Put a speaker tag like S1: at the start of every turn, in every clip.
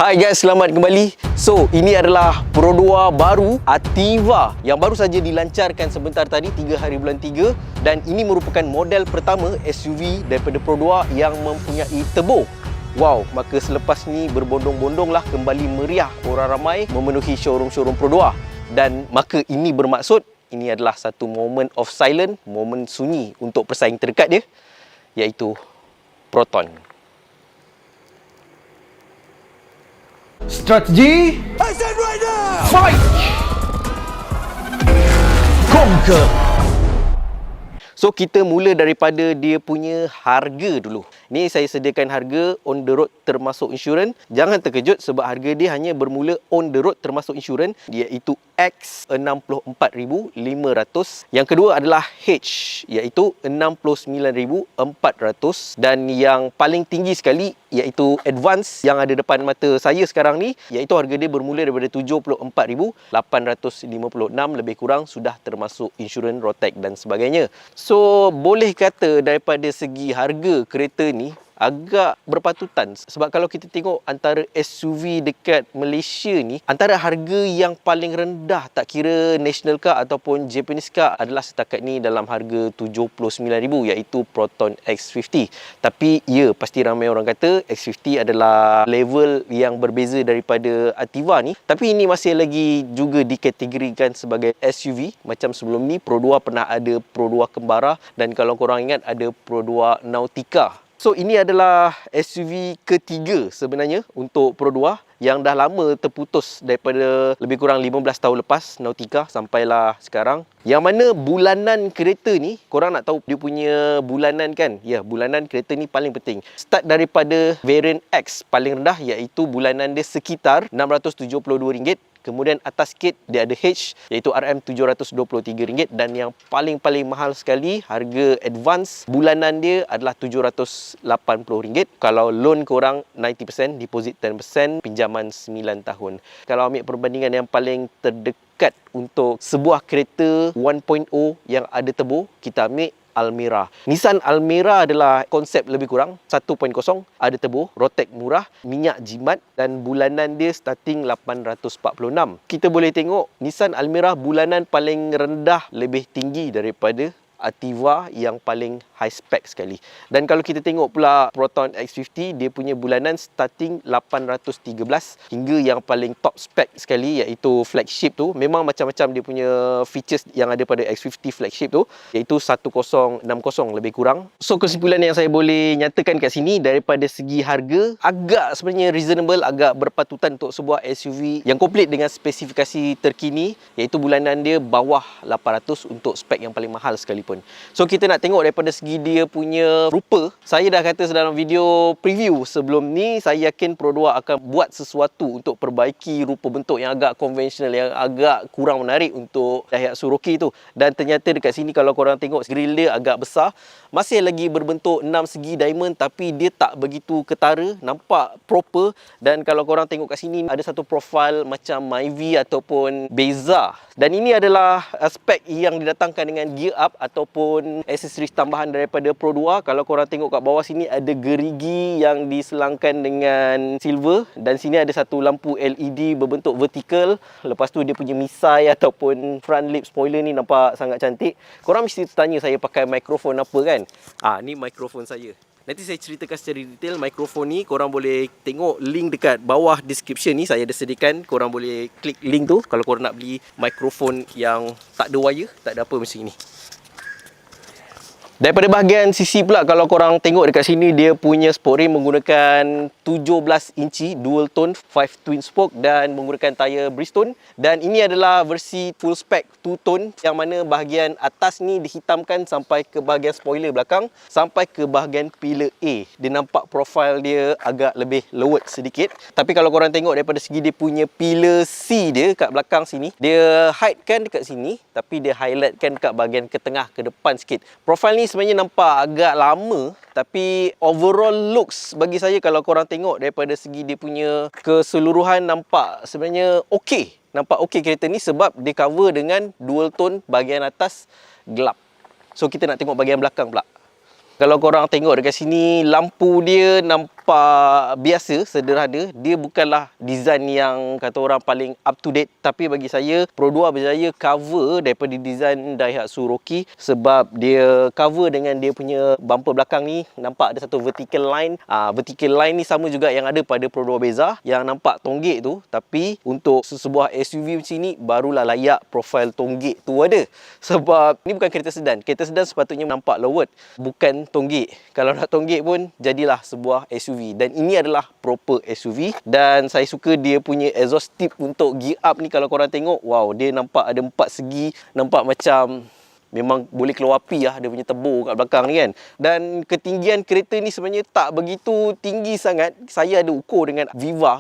S1: Hai guys, selamat kembali. So, ini adalah Pro 2 baru Ativa yang baru saja dilancarkan sebentar tadi, 3 hari bulan 3. Dan ini merupakan model pertama SUV daripada Pro 2 yang mempunyai turbo. Wow, maka selepas ni berbondong-bondonglah kembali meriah orang ramai memenuhi showroom-showroom Pro 2. Dan maka ini bermaksud ini adalah satu moment of silence, momen sunyi untuk pesaing terdekat dia, iaitu Proton.
S2: Strategi.
S3: I said right now!
S2: Fight. Conquer.
S1: So, kita mula daripada dia punya harga dulu. Ni saya sediakan harga on the road termasuk insurans. Jangan terkejut sebab harga dia hanya bermula on the road termasuk insurans, iaitu X64,500. Yang kedua adalah H, iaitu 69,400. Dan yang paling tinggi sekali iaitu Advance yang ada depan mata saya sekarang ni, iaitu harga dia bermula daripada 74,856, lebih kurang sudah termasuk insurans, road tax dan sebagainya. So, boleh kata daripada segi harga kereta ni agak berpatutan. Sebab kalau kita tengok antara SUV dekat Malaysia ni, antara harga yang paling rendah, tak kira national car ataupun Japanese car, adalah setakat ni dalam harga 79,000, iaitu Proton X50. Tapi ya, pasti ramai orang kata X50 adalah level yang berbeza daripada Ativa ni. Tapi ini masih lagi juga dikategorikan sebagai SUV. Macam sebelum ni Pro 2 pernah ada Pro 2 Kembara, dan kalau korang ingat ada Pro 2 Nautica. So, ini adalah SUV ketiga sebenarnya untuk Pro 2 yang dah lama terputus daripada lebih kurang 15 tahun lepas, Nautica, sampailah sekarang. Yang mana bulanan kereta ni, korang nak tahu dia punya bulanan kan? Ya, bulanan kereta ni paling penting. Start daripada variant X paling rendah, iaitu bulanan dia sekitar RM672. Kemudian atas sikit dia ada H, iaitu RM723. Dan yang paling mahal sekali, harga advance bulanan dia adalah RM780. Kalau loan korang 90%, deposit 10%, pinjaman 9 tahun. Kalau ambil perbandingan yang paling terdekat untuk sebuah kereta 1.0 yang ada turbo, kita ambil Almera. Nissan Almera adalah konsep lebih kurang 1.0, ada turbo, road tax murah, minyak jimat, dan bulanan dia starting 846. Kita boleh tengok Nissan Almera bulanan paling rendah lebih tinggi daripada Ativa yang paling high spec sekali. Dan kalau kita tengok pula Proton X50, dia punya bulanan starting 813 hingga yang paling top spec sekali, iaitu flagship tu. Memang macam-macam dia punya features yang ada pada X50 flagship tu, iaitu 1060 lebih kurang. So, kesimpulan yang saya boleh nyatakan kat sini, daripada segi harga agak sebenarnya reasonable, agak berpatutan untuk sebuah SUV yang komplit dengan spesifikasi terkini, iaitu bulanan dia bawah 800 untuk spek yang paling mahal sekalipun. So, kita nak tengok daripada segi dia punya rupa. Saya dah kata dalam video preview sebelum ni, saya yakin Pro 2 akan buat sesuatu untuk perbaiki rupa bentuk yang agak konvensional, yang agak kurang menarik untuk Daihatsu Roki tu. Dan ternyata dekat sini kalau korang tengok, grill dia agak besar, masih lagi berbentuk 6 segi diamond, tapi dia tak begitu ketara, nampak proper. Dan kalau korang tengok kat sini, ada satu profil macam Myvi ataupun Beza. Dan ini adalah spek yang didatangkan dengan gear up ataupun aksesoris tambahan daripada Pro 2. Kalau korang tengok kat bawah sini, ada gerigi yang diselangkan dengan silver, dan sini ada satu lampu LED berbentuk vertikal. Lepas tu dia punya misai ataupun front lip spoiler ni nampak sangat cantik. Korang mesti tanya saya pakai mikrofon apa kan? Ni mikrofon saya. Nanti saya ceritakan secara detail mikrofon ni. Korang boleh tengok link dekat bawah description ni, saya ada sediakan. Korang boleh klik link tu kalau korang nak beli mikrofon yang tak ada wire, tak ada apa macam ni. Daripada bahagian sisi pula, kalau korang tengok dekat sini, dia punya sport rim menggunakan 17 inci dual tone 5 twin spoke dan menggunakan tayar Bridgestone. Dan ini adalah versi full spec 2 tone, yang mana bahagian atas ni dihitamkan sampai ke bahagian spoiler belakang, sampai ke bahagian pillar A. Dia nampak profil dia agak lebih lowered sedikit. Tapi kalau korang tengok daripada segi dia punya pillar C dia kat belakang sini, dia hide kan dekat sini, tapi dia highlight kan dekat bahagian ke tengah, ke depan sikit. Profil ni sebenarnya nampak agak lama, tapi overall looks bagi saya, kalau korang tengok daripada segi dia punya keseluruhan, nampak sebenarnya okey. Nampak okey kereta ni, sebab dia cover dengan dual tone bahagian atas gelap. So, kita nak tengok bahagian belakang pula. Kalau korang tengok dekat sini, lampu dia nampak nampak biasa, sederhana. Dia bukanlah design yang kata orang paling up to date, tapi bagi saya Pro 2 berjaya cover daripada design Daihatsu Rocky, sebab dia cover dengan dia punya bumper belakang ni nampak ada satu vertical line. Vertical line ni sama juga yang ada pada Pro 2 Beza yang nampak tonggek tu, tapi untuk sebuah SUV macam ni barulah layak profil tonggek tu ada. Sebab ni bukan kereta sedan. Kereta sedan sepatutnya nampak lowered, bukan tonggek. Kalau nak tonggek pun jadilah sebuah SUV, dan ini adalah proper SUV. Dan saya suka dia punya exhaust tip untuk gear up ni. Kalau korang tengok, wow, dia nampak ada 4 segi, nampak macam memang boleh keluar api lah, dia punya tebur kat belakang ni kan. Dan ketinggian kereta ni sebenarnya tak begitu tinggi sangat. Saya ada ukur dengan Viva.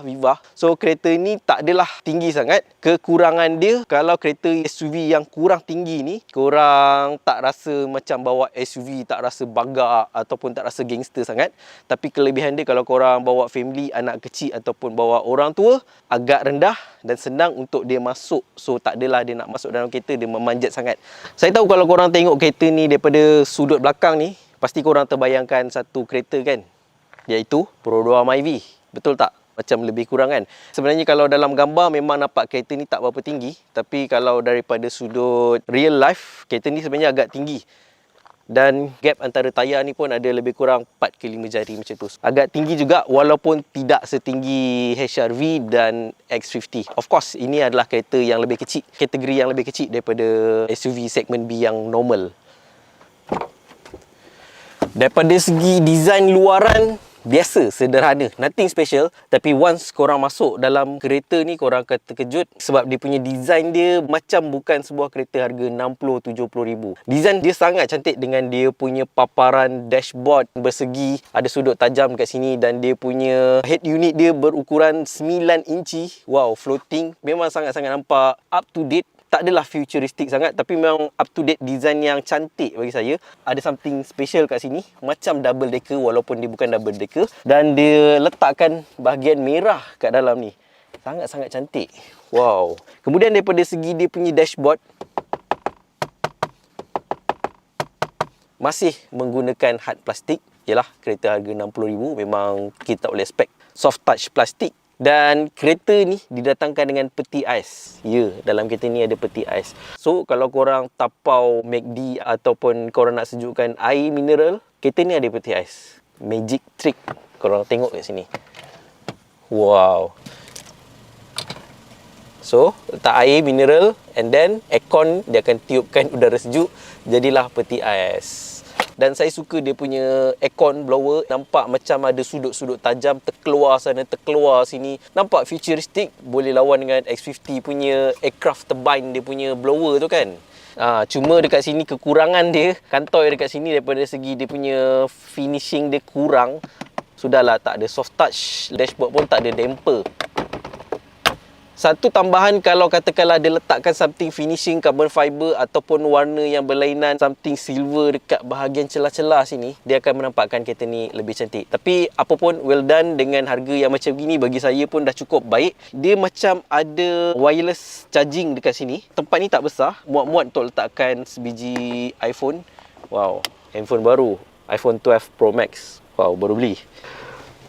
S1: So kereta ni tak adalah tinggi sangat. Kekurangan dia, kalau kereta SUV yang kurang tinggi ni, korang tak rasa macam bawa SUV, tak rasa bagak ataupun tak rasa gangster sangat. Tapi kelebihan dia, kalau korang bawa family, anak kecil ataupun bawa orang tua, agak rendah dan senang untuk dia masuk. So tak adalah dia nak masuk dalam kereta dia memanjat sangat. Saya tahu kalau korang tengok kereta ni daripada sudut belakang ni, pasti korang terbayangkan satu kereta kan, iaitu Pro 2 Myvi. Betul tak? Macam lebih kurang kan. Sebenarnya kalau dalam gambar memang nampak kereta ni tak berapa tinggi, tapi kalau daripada sudut real life, kereta ni sebenarnya agak tinggi. Dan gap antara tayar ni pun ada lebih kurang 4 ke 5 jari macam tu. Agak tinggi juga, walaupun tidak setinggi HR-V dan X50. Of course, ini adalah kereta yang lebih kecil, kategori yang lebih kecil daripada SUV segmen B yang normal. Daripada segi design luaran, biasa, sederhana, nothing special. Tapi once korang masuk dalam kereta ni, korang akan terkejut sebab dia punya design dia macam bukan sebuah kereta harga 60-70 ribu. Design dia sangat cantik dengan dia punya paparan dashboard bersegi, ada sudut tajam kat sini, dan dia punya head unit dia berukuran 9 inci. Wow, floating. Memang sangat-sangat nampak up to date. Tak adalah futuristik sangat, tapi memang up to date design yang cantik bagi saya. Ada something special kat sini, macam double decker walaupun dia bukan double decker. Dan dia letakkan bahagian merah kat dalam ni. Sangat-sangat cantik. Wow. Kemudian daripada segi dia punya dashboard, masih menggunakan hard plastik. Yalah, kereta harga 60 ribu, memang kita tak boleh expect soft touch plastik. Dan kereta ni didatangkan dengan peti ais. Ya, dalam kereta ni ada peti ais. So, kalau korang tapau McD ataupun korang nak sejukkan air mineral, kereta ni ada peti ais. Magic trick. Korang tengok kat sini. Wow. So, letak air mineral and then aircon, dia akan tiupkan udara sejuk. Jadilah peti ais. Dan saya suka dia punya aircon blower. Nampak macam ada sudut-sudut tajam, terkeluar sana, terkeluar sini. Nampak futuristik. Boleh lawan dengan X50 punya aircraft turbine dia punya blower tu kan. Cuma dekat sini kekurangan dia, kantoi dekat sini daripada segi dia punya finishing dia kurang. Sudahlah, tak ada soft touch. Dashboard pun tak ada damper. Satu tambahan, kalau katakanlah dia letakkan something finishing carbon fiber ataupun warna yang berlainan, something silver dekat bahagian celah-celah sini, dia akan menampakkan kereta ni lebih cantik. Tapi apa pun, well done. Dengan harga yang macam gini, bagi saya pun dah cukup baik. Dia macam ada wireless charging dekat sini. Tempat ni tak besar, muat-muat untuk letakkan sebiji iPhone. Wow, handphone baru, iPhone 12 Pro Max. Wow, baru beli.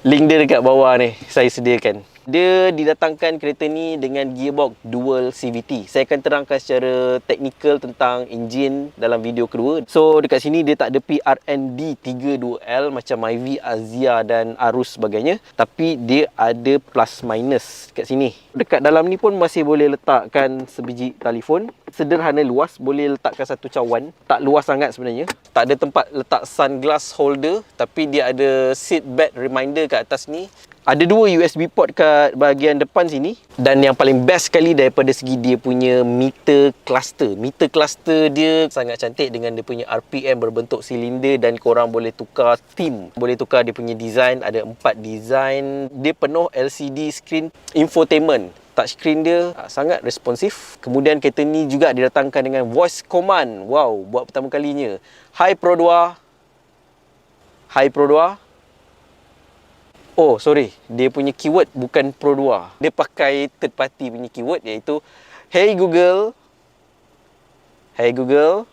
S1: Link dia dekat bawah ni, saya sediakan. Dia didatangkan kereta ni dengan gearbox dual CVT. Saya akan terangkan secara teknikal tentang enjin dalam video kedua. So dekat sini dia tak ada PRND 32L macam Myvi, Azia dan Arus sebagainya. Tapi dia ada plus minus kat sini. Dekat dalam ni pun masih boleh letakkan sebiji telefon. Sederhana, luas, boleh letakkan satu cawan. Tak luas sangat sebenarnya. Tak ada tempat letak sunglass holder, tapi dia ada seat belt reminder kat atas ni. Ada 2 USB port kat bahagian depan sini. Dan yang paling best sekali daripada segi dia punya meter cluster. Meter cluster dia sangat cantik dengan dia punya RPM berbentuk silinder, dan korang boleh tukar theme. Boleh tukar dia punya design. Ada 4 design. Dia penuh LCD screen infotainment. Touchscreen dia sangat responsif. Kemudian kereta ni juga didatangkan dengan voice command. Wow, buat pertama kalinya. Hi Pro 2. Hi Pro 2. Oh, sorry. Dia punya keyword bukan Pro 2. Dia pakai third party punya keyword, iaitu Hey Google. Hey Google.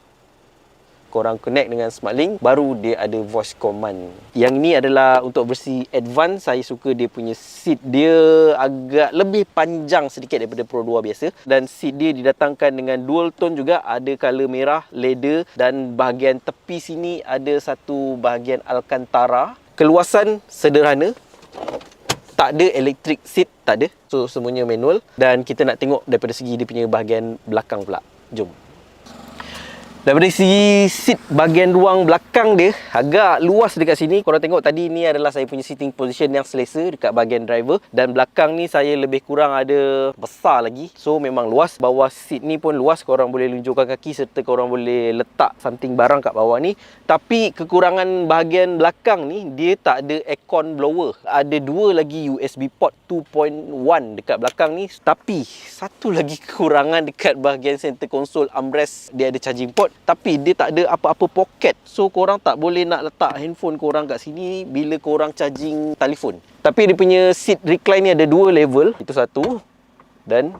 S1: korang connect dengan SmartLink, baru dia ada voice command. Yang ni adalah untuk versi advance. Saya suka dia punya seat dia agak lebih panjang sedikit daripada Pro 2 biasa, dan seat dia didatangkan dengan dual tone juga, ada color merah, leather, dan bahagian tepi sini ada satu bahagian Alcantara. Keluasan sederhana, tak ada electric seat, tak ada. So semuanya manual, dan kita nak tengok daripada segi dia punya bahagian belakang pula. Jom. Daripada segi seat bahagian ruang belakang dia agak luas dekat sini. Korang tengok tadi ni adalah saya punya sitting position yang selesa dekat bahagian driver, dan belakang ni saya lebih kurang ada besar lagi. So memang luas. Bawah seat ni pun luas, korang boleh lunjurkan kaki serta korang boleh letak something barang kat bawah ni. Tapi kekurangan bahagian belakang ni, dia tak ada aircon blower. Ada dua lagi USB port 2.1 dekat belakang ni. Tapi satu lagi kekurangan dekat bahagian center console armrest, dia ada charging port, tapi dia tak ada apa-apa poket. So korang tak boleh nak letak handphone korang kat sini bila korang charging telefon. Tapi dia punya seat recline ni ada dua level. Itu satu dan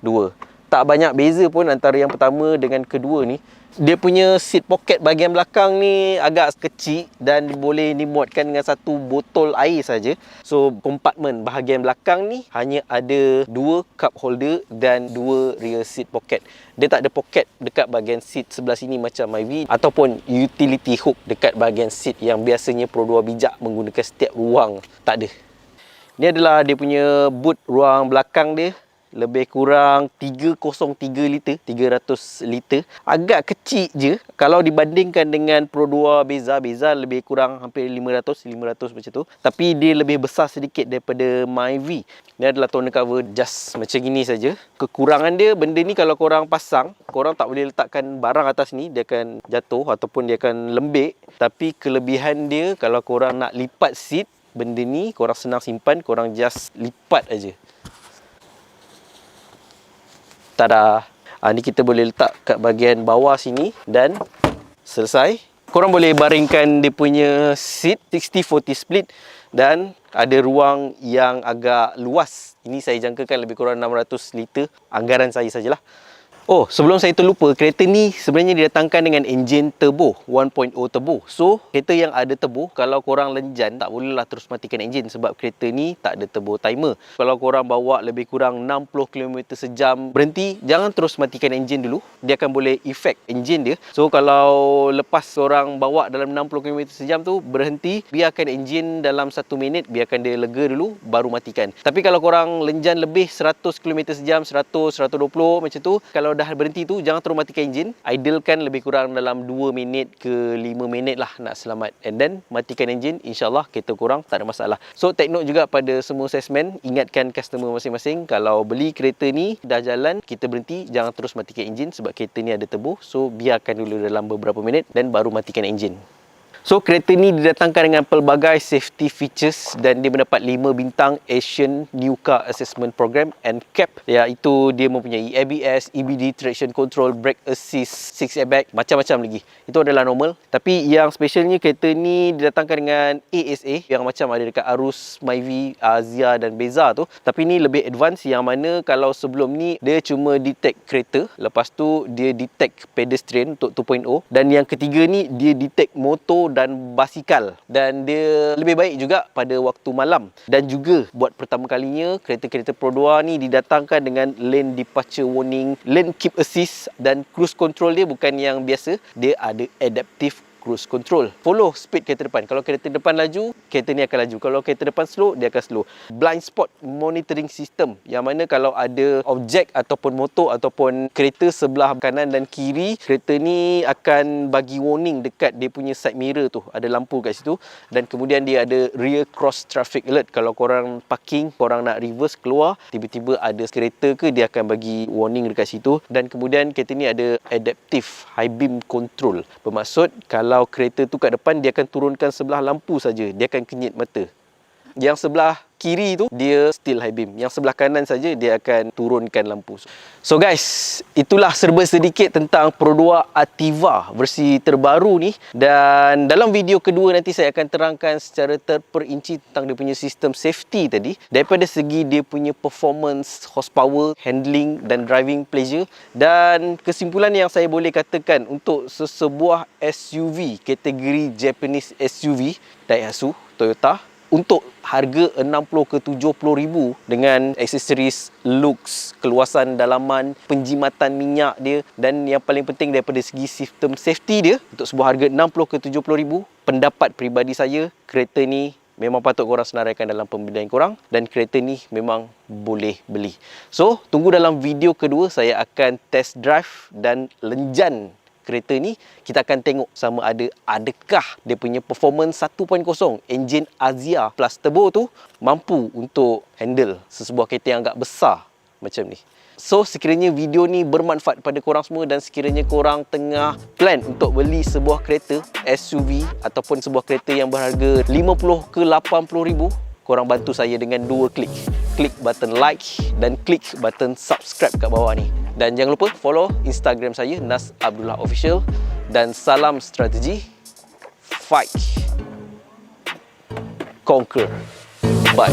S1: dua. Tak banyak beza pun antara yang pertama dengan kedua ni. Dia punya seat pocket bahagian belakang ni agak kecil dan boleh dimuatkan dengan satu botol air saja. So kompartmen bahagian belakang ni hanya ada dua cup holder dan dua rear seat pocket. Dia tak ada pocket dekat bahagian seat sebelah sini macam Myvi, ataupun utility hook dekat bahagian seat yang biasanya Pro 2 bijak menggunakan setiap ruang. Tak ada. Ni adalah dia punya boot ruang belakang dia. Lebih kurang 303 liter, 300 liter. Agak kecil je kalau dibandingkan dengan Pro 2 Beza lebih kurang hampir 500 macam tu. Tapi dia lebih besar sedikit daripada Myvi. Ni adalah tonneau cover just macam gini saja. Kekurangan dia, benda ni kalau korang pasang, korang tak boleh letakkan barang atas ni, dia akan jatuh ataupun dia akan lembik. Tapi kelebihan dia, kalau korang nak lipat seat, benda ni korang senang simpan, korang just lipat aja. Tada! Ni kita boleh letak kat bahagian bawah sini dan selesai. Korang boleh baringkan dia punya seat 60-40 split dan ada ruang yang agak luas. Ini saya jangkakan lebih kurang 600 liter. Anggaran saya sajalah. Oh, sebelum saya terlupa, kereta ni sebenarnya didatangkan dengan enjin turbo 1.0 turbo. So, kereta yang ada turbo, kalau korang lenjan, tak bolehlah terus matikan enjin sebab kereta ni tak ada turbo timer. Kalau korang bawa lebih kurang 60 km sejam, berhenti, jangan terus matikan enjin dulu. Dia akan boleh efek enjin dia. So, kalau lepas korang bawa dalam 60 km sejam tu, berhenti, biarkan enjin dalam 1 minit, biarkan dia lega dulu, baru matikan. Tapi kalau korang lenjan lebih 100 km sejam, 100, 120 macam tu, kalau dah berhenti tu, jangan terus matikan enjin. Idlekan lebih kurang dalam 2 minit ke 5 minit lah nak selamat. And then matikan enjin, insyaAllah kereta korang tak ada masalah. So take note juga pada semua salesman, ingatkan customer masing-masing, kalau beli kereta ni dah jalan, kita berhenti, jangan terus matikan enjin sebab kereta ni ada turbo. So biarkan dulu dalam beberapa minit dan baru matikan enjin. So kereta ni didatangkan dengan pelbagai safety features dan dia mendapat 5 bintang Asian New Car Assessment Program NCAP, iaitu dia mempunyai ABS, EBD Traction Control, Brake Assist, 6 airbag, macam-macam lagi. Itu adalah normal. Tapi yang specialnya kereta ni didatangkan dengan ASA yang macam ada dekat Arus, Myvi, Azia dan Beza tu. Tapi ni lebih advance, yang mana kalau sebelum ni dia cuma detect kereta, lepas tu dia detect pedestrian untuk 2.0, dan yang ketiga ni dia detect motor dan basikal, dan dia lebih baik juga pada waktu malam. Dan juga buat pertama kalinya kereta-kereta Pro 2 ni didatangkan dengan lane departure warning, lane keep assist, dan cruise control dia bukan yang biasa, dia ada adaptive cruise control. Follow speed kereta depan. Kalau kereta depan laju, kereta ni akan laju. Kalau kereta depan slow, dia akan slow. Blind spot monitoring system, yang mana kalau ada objek ataupun motor ataupun kereta sebelah kanan dan kiri, kereta ni akan bagi warning dekat dia punya side mirror tu. Ada lampu kat situ. Dan kemudian dia ada rear cross traffic alert. Kalau korang parking, korang nak reverse keluar, tiba-tiba ada kereta ke, dia akan bagi warning dekat situ. Dan kemudian kereta ni ada adaptive high beam control. Bermaksud kalau kereta tu kat depan, dia akan turunkan sebelah lampu saja, dia akan kenyit mata. Yang sebelah kiri tu dia still high beam. Yang sebelah kanan saja dia akan turunkan lampu. So guys, itulah serba sedikit tentang Pro 2 Ativa versi terbaru ni. Dan dalam video kedua nanti saya akan terangkan secara terperinci tentang dia punya sistem safety tadi. Daripada segi dia punya performance, horsepower, handling dan driving pleasure. Dan kesimpulan yang saya boleh katakan untuk sesebuah SUV kategori Japanese SUV Daihatsu Toyota untuk harga 60 ke 70 ribu dengan aksesoris looks, keluasan dalaman, penjimatan minyak dia, dan yang paling penting daripada segi sistem safety dia, untuk sebuah harga 60 ke 70 ribu, pendapat peribadi saya, kereta ni memang patut korang senaraikan dalam pembelian korang, dan kereta ni memang boleh beli. So, tunggu dalam video kedua saya akan test drive dan lenjan kereta ni. Kita akan tengok sama adakah dia punya performance 1.0 enjin Azia plus turbo tu mampu untuk handle sesebuah kereta yang agak besar macam ni. So, sekiranya video ni bermanfaat pada korang semua dan sekiranya korang tengah plan untuk beli sebuah kereta SUV ataupun sebuah kereta yang berharga 50 ke 80 ribu, korang bantu saya dengan 2 klik. Klik button like dan klik button subscribe kat bawah ni. Dan jangan lupa follow Instagram saya, Nas Abdullah Official. Dan salam strategi. Fight. Conquer. Bye.